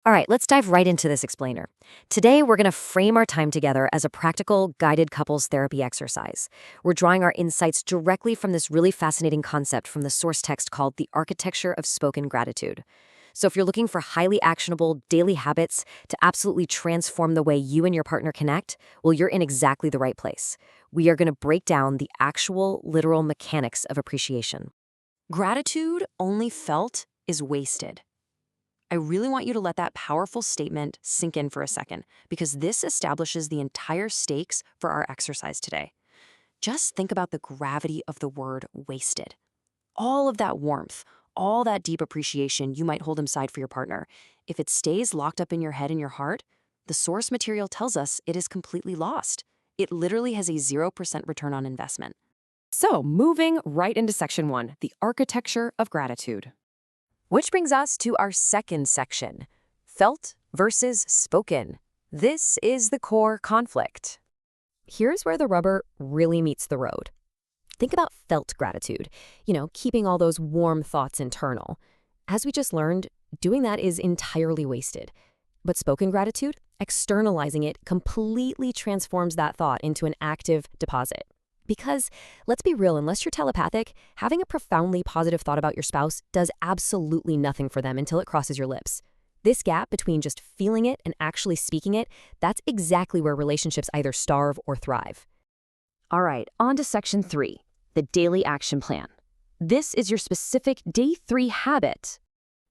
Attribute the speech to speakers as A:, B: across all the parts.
A: All right, let's dive right into this explainer. Today, we're going to frame our time together as a practical, guided couples therapy exercise. We're drawing our insights directly from this really fascinating concept from the source text called The Architecture of Spoken Gratitude. So, if you're looking for highly actionable daily habits to absolutely transform the way you and your partner connect, well, you're in exactly the right place. We are going to break down the actual, literal mechanics of appreciation. Gratitude only felt is wasted. I really want you to let that powerful statement sink in for a second, because this establishes the entire stakes for our exercise today. Just think about the gravity of the word wasted. All of that warmth, all that deep appreciation you might hold inside for your partner, if it stays locked up in your head and your heart, the source material tells us it is completely lost. It literally has a 0% return on investment. So, moving right into section 1, the architecture of gratitude. Which brings us to our second section, felt versus spoken. This is the core conflict. Here's where the rubber really meets the road. Think about felt gratitude, keeping all those warm thoughts internal. As we just learned, doing that is entirely wasted. But spoken gratitude, externalizing it, completely transforms that thought into an active deposit. Because, let's be real, unless you're telepathic, having a profoundly positive thought about your spouse does absolutely nothing for them until it crosses your lips. This gap between just feeling it and actually speaking it, that's exactly where relationships either starve or thrive. All right, on to section 3, the daily action plan. This is your specific day 3 habit.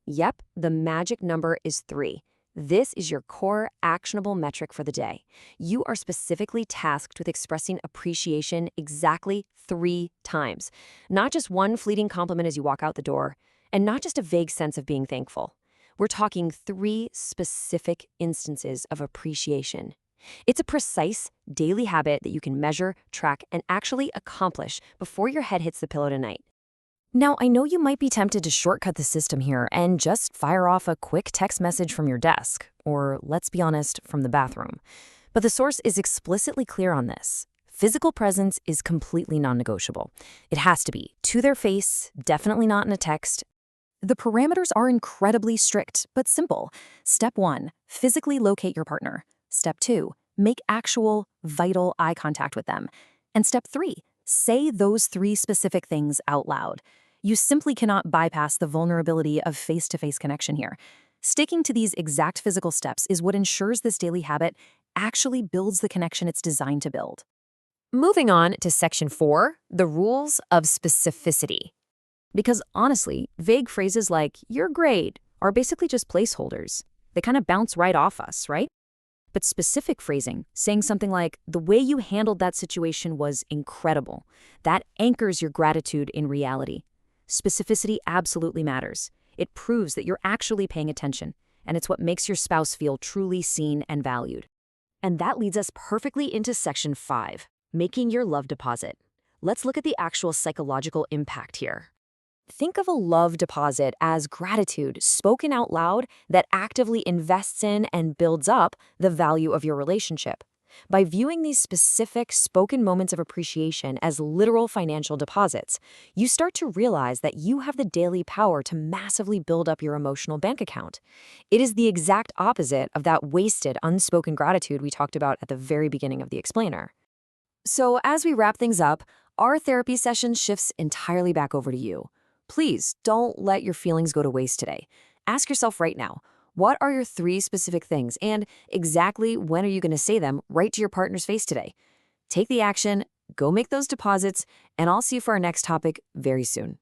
A: Yep, the magic number is 3. This is your core actionable metric for the day. You are specifically tasked with expressing appreciation exactly 3 times. Not just one fleeting compliment as you walk out the door, and not just a vague sense of being thankful. We're talking 3 specific instances of appreciation. It's a precise daily habit that you can measure, track, and actually accomplish before your head hits the pillow tonight. Now, I know you might be tempted to shortcut the system here and just fire off a quick text message from your desk, or let's be honest, from the bathroom. But the source is explicitly clear on this. Physical presence is completely non-negotiable. It has to be to their face, definitely not in a text. The parameters are incredibly strict, but simple. Step 1, physically locate your partner. Step 2, make actual, vital eye contact with them. And step 3, say those 3 specific things out loud. You simply cannot bypass the vulnerability of face-to-face connection here. Sticking to these exact physical steps is what ensures this daily habit actually builds the connection it's designed to build. Moving on to section 4, the rules of specificity. Because honestly, vague phrases like, "you're great," are basically just placeholders. They kind of bounce right off us, right? But specific phrasing, saying something like, "the way you handled that situation was incredible," that anchors your gratitude in reality. Specificity absolutely matters. It proves that you're actually paying attention, and it's what makes your spouse feel truly seen and valued. And that leads us perfectly into section 5, making your love deposit. Let's look at the actual psychological impact here. Think of a love deposit as gratitude spoken out loud that actively invests in and builds up the value of your relationship. By viewing these specific spoken moments of appreciation as literal financial deposits, you start to realize that you have the daily power to massively build up your emotional bank account. It is the exact opposite of that wasted, unspoken gratitude we talked about at the very beginning of the explainer. So as we wrap things up, our therapy session shifts entirely back over to you. Please don't let your feelings go to waste today. Ask yourself right now, what are your 3 specific things, and exactly when are you going to say them right to your partner's face today? Take the action, go make those deposits, and I'll see you for our next topic very soon.